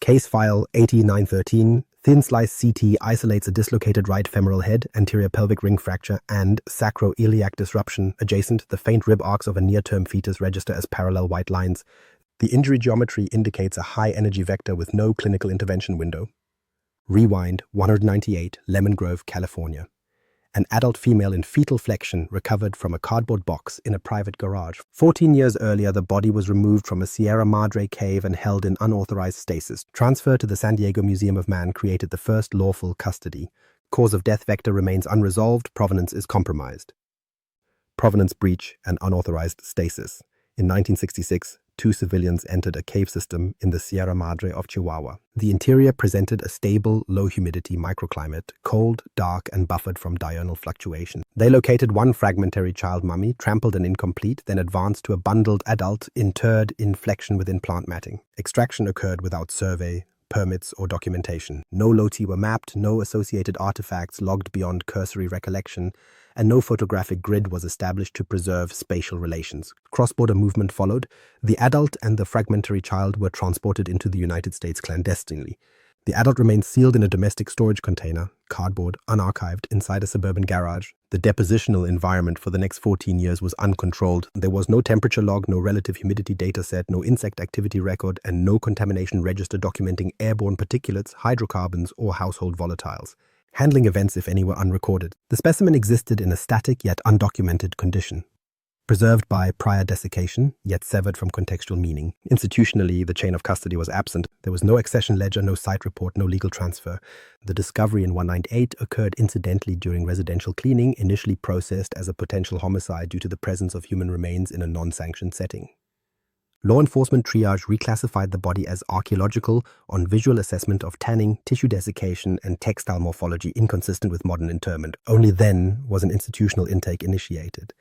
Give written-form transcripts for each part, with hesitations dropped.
Case file 8913, thin slice CT isolates a dislocated right femoral head, anterior pelvic ring fracture, and sacroiliac disruption adjacent. The faint rib arcs of a near-term fetus register as parallel white lines. The injury geometry indicates a high-energy vector with no clinical intervention window. Rewind 198, Lemon Grove, California. An adult female in fetal flexion recovered from a cardboard box in a private garage. 14 years earlier, the body was removed from a Sierra Madre cave and held in unauthorized stasis. Transfer to the San Diego Museum of Man created the first lawful custody. Cause of death vector remains unresolved. Provenance is compromised. Provenance breach and unauthorized stasis. In 1966, 2 civilians entered a cave system in the Sierra Madre of Chihuahua. The interior presented a stable, low-humidity microclimate, cold, dark, and buffered from diurnal fluctuation. They located one fragmentary child mummy, trampled and incomplete, then advanced to a bundled adult interred in flexion within plant matting. Extraction occurred without survey, permits, or documentation. No loti were mapped, no associated artifacts logged beyond cursory recollection, and no photographic grid was established to preserve spatial relations. Cross-border movement followed. The adult and the fragmentary child were transported into the United States clandestinely. The adult remained sealed in a domestic storage container, cardboard, unarchived, inside a suburban garage. The depositional environment for the next 14 years was uncontrolled. There was no temperature log, no relative humidity dataset, no insect activity record, and no contamination register documenting airborne particulates, hydrocarbons, or household volatiles. Handling events, if any, were unrecorded. The specimen existed in a static yet undocumented condition, preserved by prior desiccation, yet severed from contextual meaning. Institutionally, the chain of custody was absent. There was no accession ledger, no site report, no legal transfer. The discovery in 198 occurred incidentally during residential cleaning, initially processed as a potential homicide due to the presence of human remains in a non-sanctioned setting. Law enforcement triage reclassified the body as archaeological on visual assessment of tanning, tissue desiccation, and textile morphology inconsistent with modern interment. Only then was an institutional intake initiated.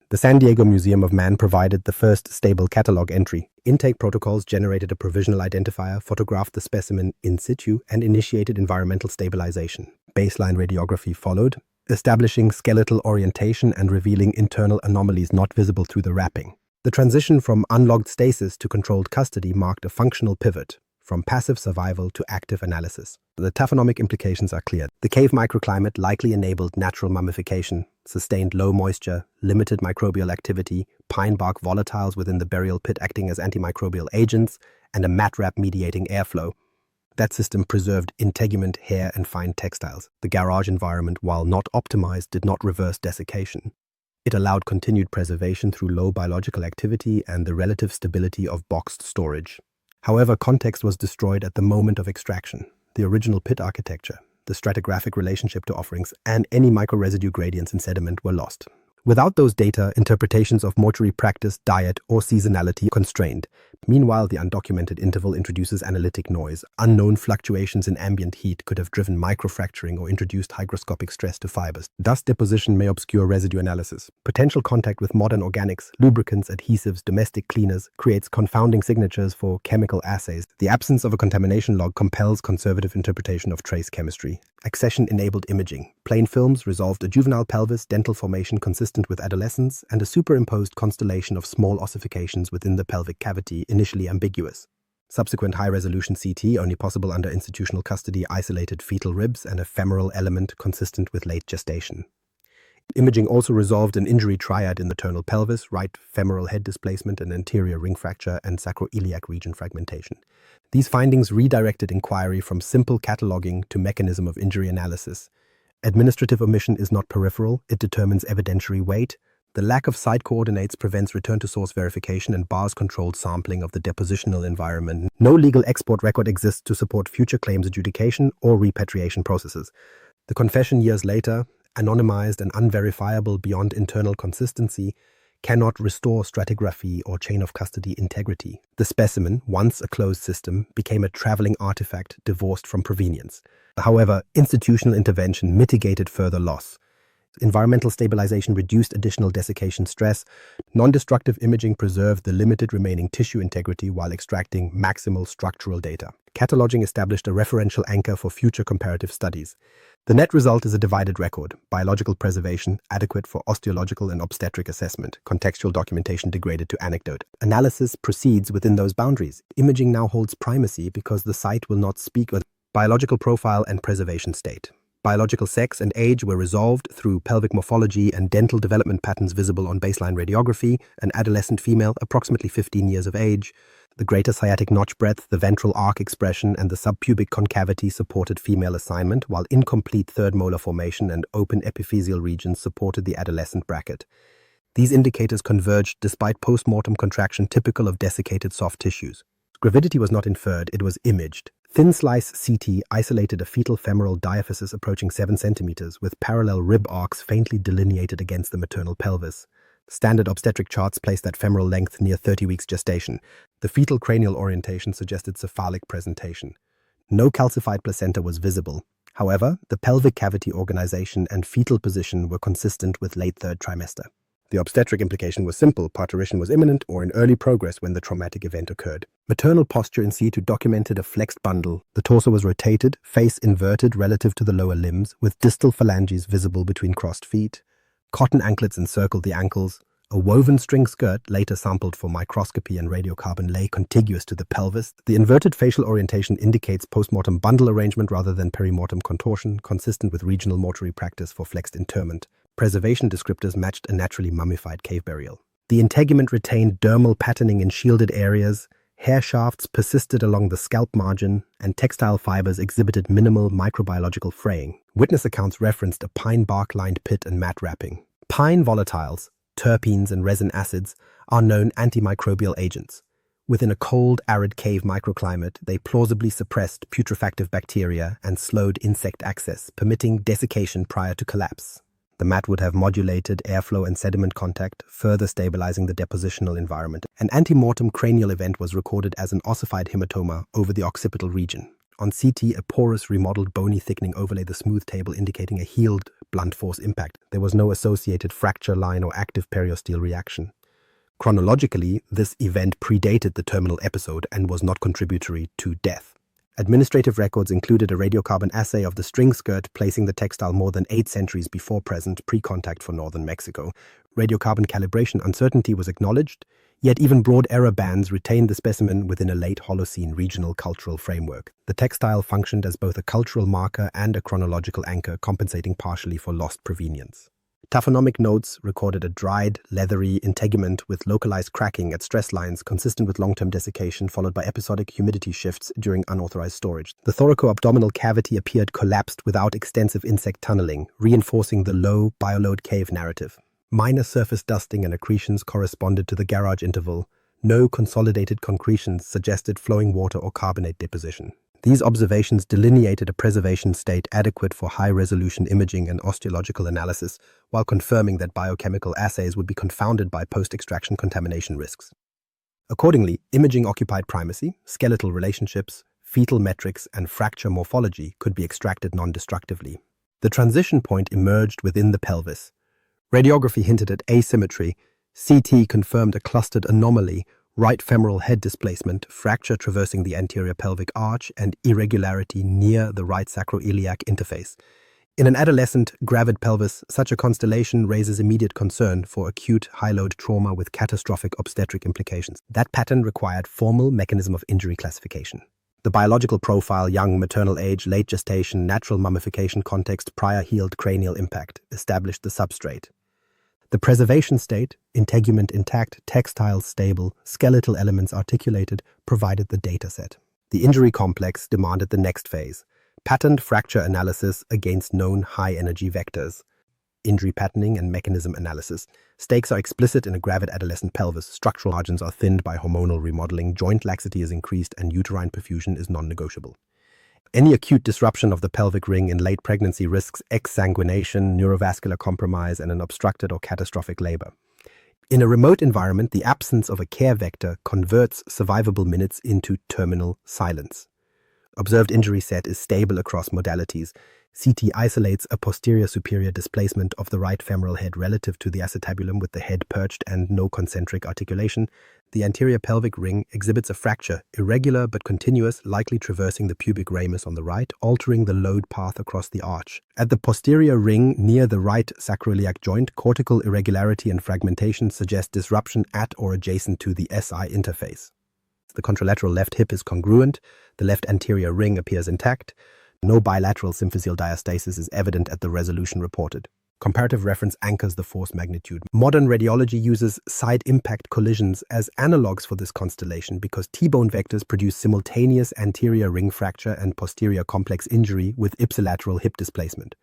The San Diego Museum of Man provided the first stable catalog entry. Intake protocols generated a provisional identifier, photographed the specimen in situ, and initiated environmental stabilization. Baseline radiography followed, establishing skeletal orientation and revealing internal anomalies not visible through the wrapping. The transition from unlogged stasis to controlled custody marked a functional pivot, from passive survival to active analysis. The taphonomic implications are clear. The cave microclimate likely enabled natural mummification, sustained low moisture, limited microbial activity, pine bark volatiles within the burial pit acting as antimicrobial agents, and a mat wrap mediating airflow. That system preserved integument, hair, and fine textiles. The garage environment, while not optimized, did not reverse desiccation. It allowed continued preservation through low biological activity and the relative stability of boxed storage. However, context was destroyed at the moment of extraction. The original pit architecture, the stratigraphic relationship to offerings, and any microresidue gradients in sediment were lost. Without those data, interpretations of mortuary practice, diet, or seasonality constrained. Meanwhile, the undocumented interval introduces analytic noise. Unknown fluctuations in ambient heat could have driven microfracturing or introduced hygroscopic stress to fibers. Dust deposition may obscure residue analysis. Potential contact with modern organics, lubricants, adhesives, domestic cleaners creates confounding signatures for chemical assays. The absence of a contamination log compels conservative interpretation of trace chemistry. Accession-enabled imaging. Plain films resolved a juvenile pelvis, dental formation consistent with adolescence, and a superimposed constellation of small ossifications within the pelvic cavity, initially ambiguous. Subsequent high-resolution CT, only possible under institutional custody, isolated fetal ribs and a femoral element consistent with late gestation. Imaging also resolved an injury triad in the maternal pelvis, right femoral head displacement, and anterior ring fracture, and sacroiliac region fragmentation. These findings redirected inquiry from simple cataloging to mechanism of injury analysis. Administrative omission is not peripheral, it determines evidentiary weight. The lack of site coordinates prevents return-to-source verification and bars controlled sampling of the depositional environment. No legal export record exists to support future claims adjudication or repatriation processes. The confession years later, anonymized and unverifiable beyond internal consistency, cannot restore stratigraphy or chain of custody integrity. The specimen, once a closed system, became a traveling artifact divorced from provenience. However, institutional intervention mitigated further loss. Environmental stabilization reduced additional desiccation stress. Non-destructive imaging preserved the limited remaining tissue integrity while extracting maximal structural data. Cataloging established a referential anchor for future comparative studies. The net result is a divided record: biological preservation, adequate for osteological and obstetric assessment, contextual documentation degraded to anecdote. Analysis proceeds within those boundaries. Imaging now holds primacy because the site will not speak with biological profile and preservation state. Biological sex and age were resolved through pelvic morphology and dental development patterns visible on baseline radiography. An adolescent female, approximately 15 years of age. The greater sciatic notch breadth, the ventral arc expression, and the subpubic concavity supported female assignment, while incomplete third molar formation and open epiphyseal regions supported the adolescent bracket. These indicators converged despite post-mortem contraction typical of desiccated soft tissues. Gravidity was not inferred, it was imaged. Thin slice CT isolated a fetal femoral diaphysis approaching 7 centimeters with parallel rib arcs faintly delineated against the maternal pelvis. Standard obstetric charts placed that femoral length near 30 weeks gestation. The fetal cranial orientation suggested cephalic presentation. No calcified placenta was visible. However, the pelvic cavity organization and fetal position were consistent with late third trimester. The obstetric implication was simple: parturition was imminent or in early progress when the traumatic event occurred. Maternal posture in situ documented a flexed bundle. The torso was rotated, face inverted relative to the lower limbs, with distal phalanges visible between crossed feet. Cotton anklets encircled the ankles. A woven string skirt, later sampled for microscopy and radiocarbon, lay contiguous to the pelvis. The inverted facial orientation indicates postmortem bundle arrangement rather than perimortem contortion, consistent with regional mortuary practice for flexed interment. Preservation descriptors matched a naturally mummified cave burial. The integument retained dermal patterning in shielded areas, hair shafts persisted along the scalp margin, and textile fibers exhibited minimal microbiological fraying. Witness accounts referenced a pine bark-lined pit and mat wrapping. Pine volatiles, terpenes and resin acids, are known antimicrobial agents. Within a cold, arid cave microclimate, they plausibly suppressed putrefactive bacteria and slowed insect access, permitting desiccation prior to collapse. The mat would have modulated airflow and sediment contact, further stabilizing the depositional environment. An antemortem cranial event was recorded as an ossified hematoma over the occipital region. On CT, a porous, remodeled bony thickening overlay the smooth table, indicating a healed blunt force impact. There was no associated fracture line or active periosteal reaction. Chronologically, this event predated the terminal episode and was not contributory to death. Administrative records included a radiocarbon assay of the string skirt, placing the textile more than 8 centuries before present pre-contact for northern Mexico. Radiocarbon calibration uncertainty was acknowledged, yet even broad error bands retained the specimen within a late Holocene regional cultural framework. The textile functioned as both a cultural marker and a chronological anchor, compensating partially for lost provenience. Taphonomic notes recorded a dried, leathery integument with localized cracking at stress lines consistent with long-term desiccation followed by episodic humidity shifts during unauthorized storage. The thoraco-abdominal cavity appeared collapsed without extensive insect tunneling, reinforcing the low bioload cave narrative. Minor surface dusting and accretions corresponded to the garage interval. No consolidated concretions suggested flowing water or carbonate deposition. These observations delineated a preservation state adequate for high-resolution imaging and osteological analysis, while confirming that biochemical assays would be confounded by post-extraction contamination risks. Accordingly, imaging occupied primacy, skeletal relationships, fetal metrics, and fracture morphology could be extracted non-destructively. The transition point emerged within the pelvis. Radiography hinted at asymmetry. CT confirmed a clustered anomaly: right femoral head displacement, fracture traversing the anterior pelvic arch, and irregularity near the right sacroiliac interface. In an adolescent, gravid pelvis, such a constellation raises immediate concern for acute high-load trauma with catastrophic obstetric implications. That pattern required formal mechanism of injury classification. The biological profile: young, maternal age, late gestation, natural mummification context, prior healed cranial impact, established the substrate. The preservation state: integument intact, textiles stable, skeletal elements articulated, provided the dataset. The injury complex demanded the next phase: patterned fracture analysis against known high-energy vectors. Injury patterning and mechanism analysis. Stakes are explicit in a gravid adolescent pelvis. Structural margins are thinned by hormonal remodeling, joint laxity is increased, and uterine perfusion is non-negotiable. Any acute disruption of the pelvic ring in late pregnancy risks exsanguination, neurovascular compromise, and an obstructed or catastrophic labor. In a remote environment, the absence of a care vector converts survivable minutes into terminal silence. Observed injury set is stable across modalities. CT isolates a posterior superior displacement of the right femoral head relative to the acetabulum with the head perched and no concentric articulation. The anterior pelvic ring exhibits a fracture, irregular but continuous, likely traversing the pubic ramus on the right, altering the load path across the arch. At the posterior ring near the right sacroiliac joint, cortical irregularity and fragmentation suggest disruption at or adjacent to the SI interface. The contralateral left hip is congruent, the left anterior ring appears intact, no bilateral symphyseal diastasis is evident at the resolution reported. Comparative reference anchors the force magnitude. Modern radiology uses side impact collisions as analogues for this constellation because T-bone vectors produce simultaneous anterior ring fracture and posterior complex injury with ipsilateral hip displacement.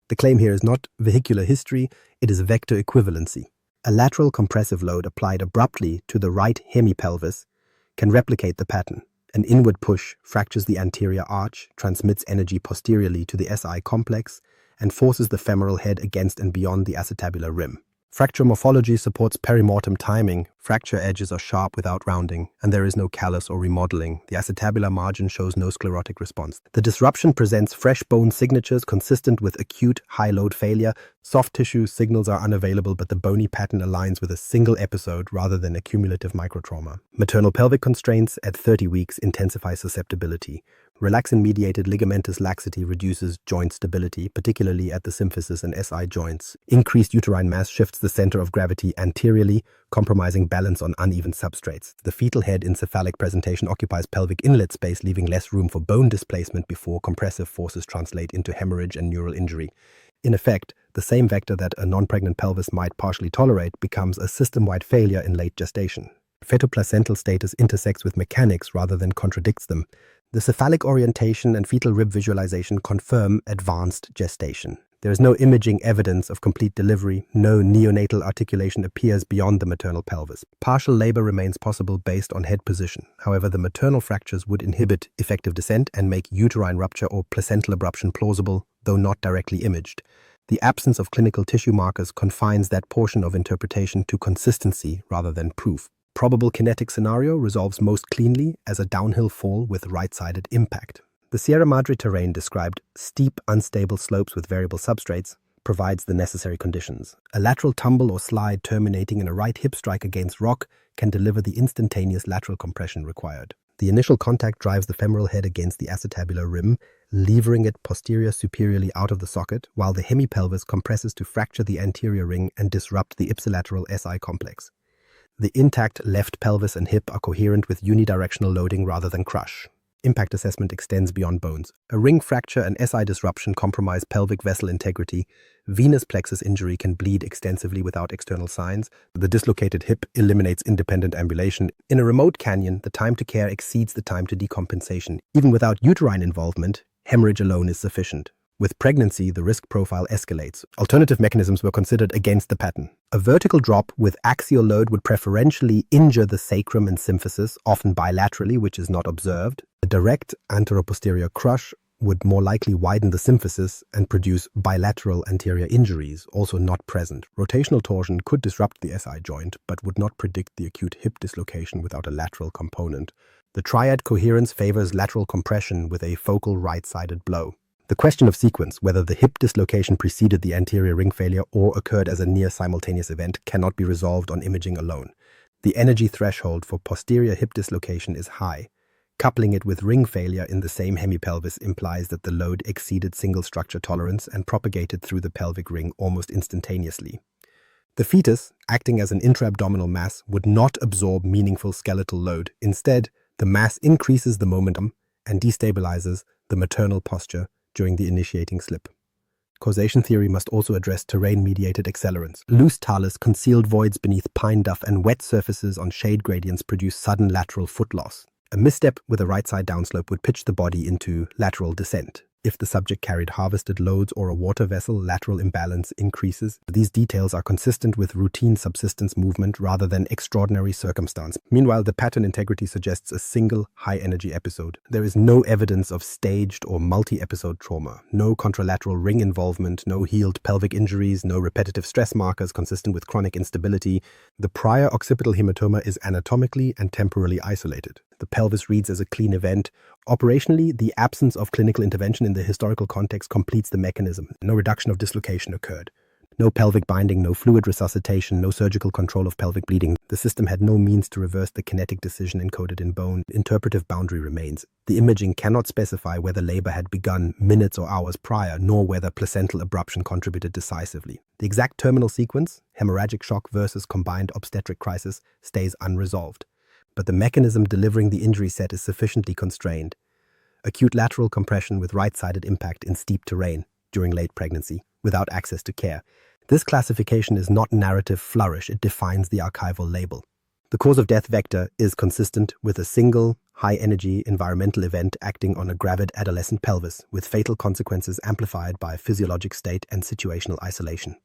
The claim here is not vehicular history, it is vector equivalency. A lateral compressive load applied abruptly to the right hemipelvis can replicate the pattern. An inward push fractures the anterior arch, transmits energy posteriorly to the SI complex, and forces the femoral head against and beyond the acetabular rim. Fracture morphology supports perimortem timing. Fracture edges are sharp without rounding, and there is no callus or remodeling. The acetabular margin shows no sclerotic response. The disruption presents fresh bone signatures consistent with acute high-load failure. Soft tissue signals are unavailable, but the bony pattern aligns with a single episode rather than a cumulative microtrauma. Maternal pelvic constraints at 30 weeks intensify susceptibility. Relaxin-mediated ligamentous laxity reduces joint stability, particularly at the symphysis and SI joints. Increased uterine mass shifts the center of gravity anteriorly, compromising balance on uneven substrates. The fetal head in cephalic presentation occupies pelvic inlet space, leaving less room for bone displacement before compressive forces translate into hemorrhage and neural injury. In effect, the same vector that a non-pregnant pelvis might partially tolerate becomes a system-wide failure in late gestation. Fetoplacental status intersects with mechanics rather than contradicts them. The cephalic orientation and fetal rib visualization confirm advanced gestation. There is no imaging evidence of complete delivery. No neonatal articulation appears beyond the maternal pelvis. Partial labor remains possible based on head position. However, the maternal fractures would inhibit effective descent and make uterine rupture or placental abruption plausible, though not directly imaged. The absence of clinical tissue markers confines that portion of interpretation to consistency rather than proof. Probable kinetic scenario resolves most cleanly as a downhill fall with right-sided impact. The Sierra Madre terrain described steep, unstable slopes with variable substrates provides the necessary conditions. A lateral tumble or slide terminating in a right hip strike against rock can deliver the instantaneous lateral compression required. The initial contact drives the femoral head against the acetabular rim, levering it posterior superiorly out of the socket, while the hemipelvis compresses to fracture the anterior ring and disrupt the ipsilateral SI complex. The intact left pelvis and hip are coherent with unidirectional loading rather than crush. Impact assessment extends beyond bones. A ring fracture and SI disruption compromise pelvic vessel integrity. Venous plexus injury can bleed extensively without external signs. The dislocated hip eliminates independent ambulation. In a remote canyon, the time to care exceeds the time to decompensation. Even without uterine involvement, hemorrhage alone is sufficient. With pregnancy, the risk profile escalates. Alternative mechanisms were considered against the pattern. A vertical drop with axial load would preferentially injure the sacrum and symphysis, often bilaterally, which is not observed. A direct anteroposterior crush would more likely widen the symphysis and produce bilateral anterior injuries, also not present. Rotational torsion could disrupt the SI joint, but would not predict the acute hip dislocation without a lateral component. The triad coherence favors lateral compression with a focal right-sided blow. The question of sequence, whether the hip dislocation preceded the anterior ring failure or occurred as a near-simultaneous event, cannot be resolved on imaging alone. The energy threshold for posterior hip dislocation is high. Coupling it with ring failure in the same hemipelvis implies that the load exceeded single structure tolerance and propagated through the pelvic ring almost instantaneously. The fetus, acting as an intra-abdominal mass, would not absorb meaningful skeletal load. Instead, the mass increases the momentum and destabilizes the maternal posture during the initiating slip. Causation theory must also address terrain-mediated accelerants. Loose talus, concealed voids beneath pine duff, and wet surfaces on shade gradients produce sudden lateral foot loss. A misstep with a right-side downslope would pitch the body into lateral descent. If the subject carried harvested loads or a water vessel, lateral imbalance increases. These details are consistent with routine subsistence movement rather than extraordinary circumstance. Meanwhile, the pattern integrity suggests a single high-energy episode. There is no evidence of staged or multi-episode trauma, no contralateral ring involvement, no healed pelvic injuries, no repetitive stress markers consistent with chronic instability. The prior occipital hematoma is anatomically and temporally isolated. The pelvis reads as a clean event. Operationally, the absence of clinical intervention in the historical context completes the mechanism. No reduction of dislocation occurred. No pelvic binding, no fluid resuscitation, no surgical control of pelvic bleeding. The system had no means to reverse the kinetic decision encoded in bone. Interpretive boundary remains. The imaging cannot specify whether labor had begun minutes or hours prior, nor whether placental abruption contributed decisively. The exact terminal sequence, hemorrhagic shock versus combined obstetric crisis, stays unresolved. But the mechanism delivering the injury set is sufficiently constrained. Acute lateral compression with right-sided impact in steep terrain during late pregnancy, without access to care. This classification is not narrative flourish, it defines the archival label. The cause of death vector is consistent with a single, high-energy environmental event acting on a gravid adolescent pelvis, with fatal consequences amplified by physiologic state and situational isolation.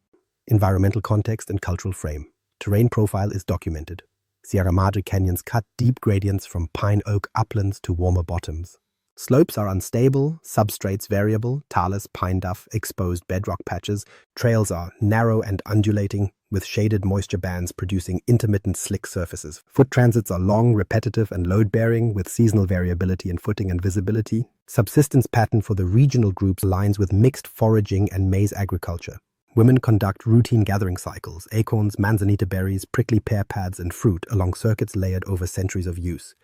Environmental context and cultural frame. Terrain profile is documented. Sierra Madre canyons cut deep gradients from pine oak uplands to warmer bottoms. Slopes are unstable, substrates variable, talus, pine duff, exposed bedrock patches. Trails are narrow and undulating, with shaded moisture bands producing intermittent slick surfaces. Foot transits are long, repetitive, and load-bearing, with seasonal variability in footing and visibility. Subsistence pattern for the regional groups aligns with mixed foraging and maize agriculture. Women conduct routine gathering cycles, acorns, manzanita berries, prickly pear pads, and fruit along circuits layered over centuries of use.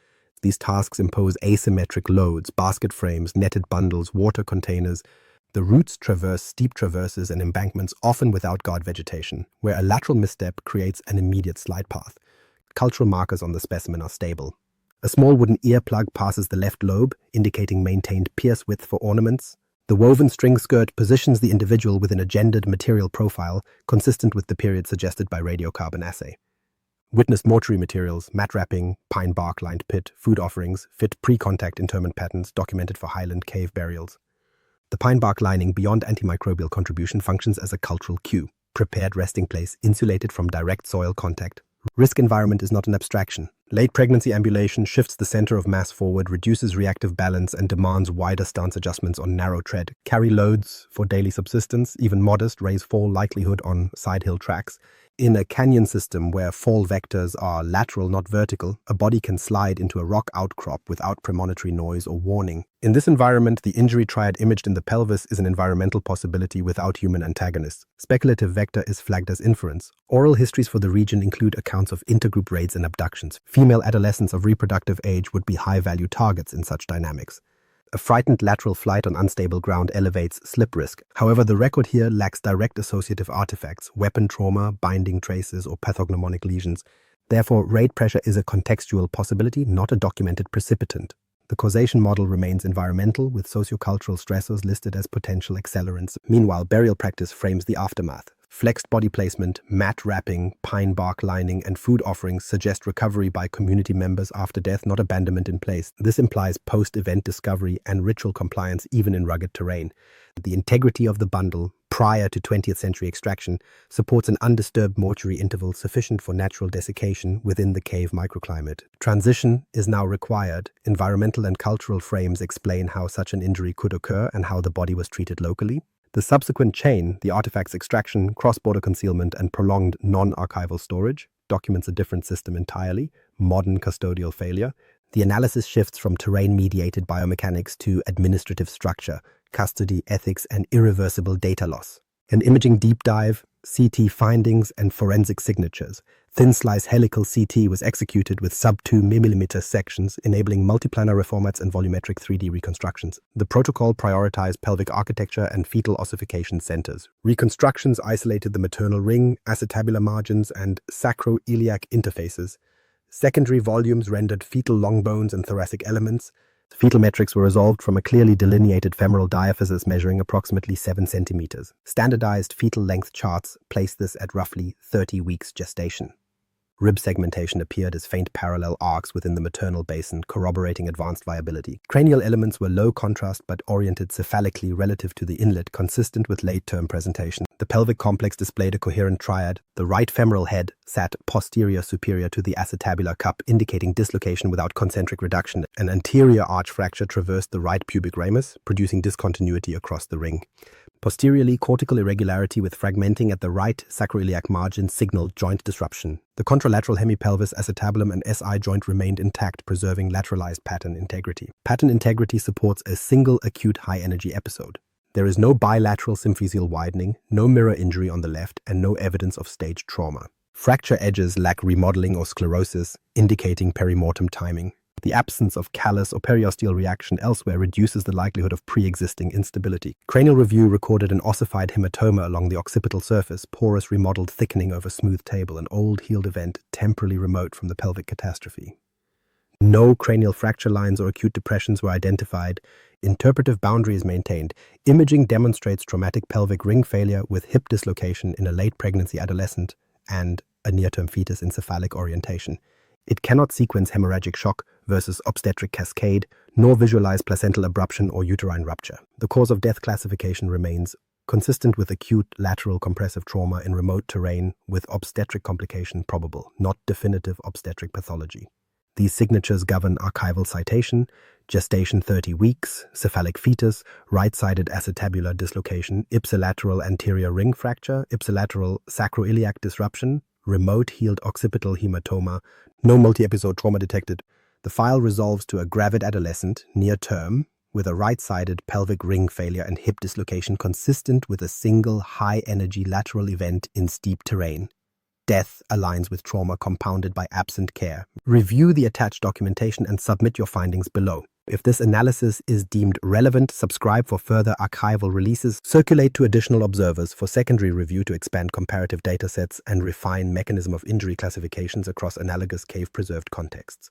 These tasks impose asymmetric loads, basket frames, netted bundles, water containers. The routes traverse steep traverses and embankments, often without guard vegetation, where a lateral misstep creates an immediate slide path. Cultural markers on the specimen are stable. A small wooden earplug passes the left lobe, indicating maintained pierce width for ornaments. The woven string skirt positions the individual within a gendered material profile, consistent with the period suggested by radiocarbon assay. Witnessed mortuary materials, mat wrapping, pine bark-lined pit, food offerings, fit pre-contact interment patterns documented for highland cave burials. The pine bark lining beyond antimicrobial contribution functions as a cultural cue. Prepared resting place, insulated from direct soil contact. Risk environment is not an abstraction. Late pregnancy ambulation shifts the center of mass forward, reduces reactive balance, and demands wider stance adjustments on narrow tread. Carry loads for daily subsistence, even modest, raise fall likelihood on side hill tracks. In a canyon system where fall vectors are lateral, not vertical, a body can slide into a rock outcrop without premonitory noise or warning. In this environment, the injury triad imaged in the pelvis is an environmental possibility without human antagonists. Speculative vector is flagged as inference. Oral histories for the region include accounts of intergroup raids and abductions. Female adolescents of reproductive age would be high-value targets in such dynamics. A frightened lateral flight on unstable ground elevates slip risk. However, the record here lacks direct associative artifacts, weapon trauma, binding traces, or pathognomonic lesions. Therefore, raid pressure is a contextual possibility, not a documented precipitant. The causation model remains environmental, with sociocultural stressors listed as potential accelerants. Meanwhile, burial practice frames the aftermath. Flexed body placement, mat wrapping, pine bark lining, and food offerings suggest recovery by community members after death, not abandonment in place. This implies post-event discovery and ritual compliance even in rugged terrain. The integrity of the bundle, prior to 20th century extraction, supports an undisturbed mortuary interval sufficient for natural desiccation within the cave microclimate. Transition is now required. Environmental and cultural frames explain how such an injury could occur and how the body was treated locally. The subsequent chain, the artifact's extraction, cross-border concealment, and prolonged non-archival storage, documents a different system entirely, modern custodial failure. The analysis shifts from terrain-mediated biomechanics to administrative structure, custody, ethics, and irreversible data loss. An imaging deep dive, CT findings, and forensic signatures. Thin-slice helical CT was executed with sub-2 mm sections, enabling multiplanar reformats and volumetric 3D reconstructions. The protocol prioritized pelvic architecture and fetal ossification centers. Reconstructions isolated the maternal ring, acetabular margins, and sacroiliac interfaces. Secondary volumes rendered fetal long bones and thoracic elements. Fetal metrics were resolved from a clearly delineated femoral diaphysis measuring approximately 7 centimeters. Standardized fetal length charts placed this at roughly 30 weeks gestation. Rib segmentation appeared as faint parallel arcs within the maternal basin, corroborating advanced viability. Cranial elements were low contrast but oriented cephalically relative to the inlet, consistent with late-term presentation. The pelvic complex displayed a coherent triad. The right femoral head sat posterior superior to the acetabular cup, indicating dislocation without concentric reduction. An anterior arch fracture traversed the right pubic ramus, producing discontinuity across the ring. Posteriorly, cortical irregularity with fragmenting at the right sacroiliac margin signaled joint disruption. The contralateral hemipelvis, acetabulum, and SI joint remained intact, preserving lateralized pattern integrity. Pattern integrity supports a single acute high-energy episode. There is no bilateral symphysial widening, no mirror injury on the left, and no evidence of staged trauma. Fracture edges lack remodeling or sclerosis, indicating perimortem timing. The absence of callus or periosteal reaction elsewhere reduces the likelihood of pre-existing instability. Cranial review recorded an ossified hematoma along the occipital surface, porous remodeled thickening over smooth table, an old healed event temporally remote from the pelvic catastrophe. No cranial fracture lines or acute depressions were identified. Interpretive boundary is maintained. Imaging demonstrates traumatic pelvic ring failure with hip dislocation in a late pregnancy adolescent and a near-term fetus in cephalic orientation. It cannot sequence hemorrhagic shock versus obstetric cascade, nor visualize placental abruption or uterine rupture. The cause of death classification remains consistent with acute lateral compressive trauma in remote terrain with obstetric complication probable, not definitive obstetric pathology. These signatures govern archival citation: gestation 30 weeks, cephalic fetus, right-sided acetabular dislocation, ipsilateral anterior ring fracture, ipsilateral sacroiliac disruption, remote healed occipital hematoma, no multi-episode trauma detected. The file resolves to a gravid adolescent, near term, with a right-sided pelvic ring failure and hip dislocation consistent with a single high-energy lateral event in steep terrain. Death aligns with trauma compounded by absent care. Review the attached documentation and submit your findings below. If this analysis is deemed relevant, subscribe for further archival releases, circulate to additional observers for secondary review to expand comparative datasets and refine mechanism of injury classifications across analogous cave-preserved contexts.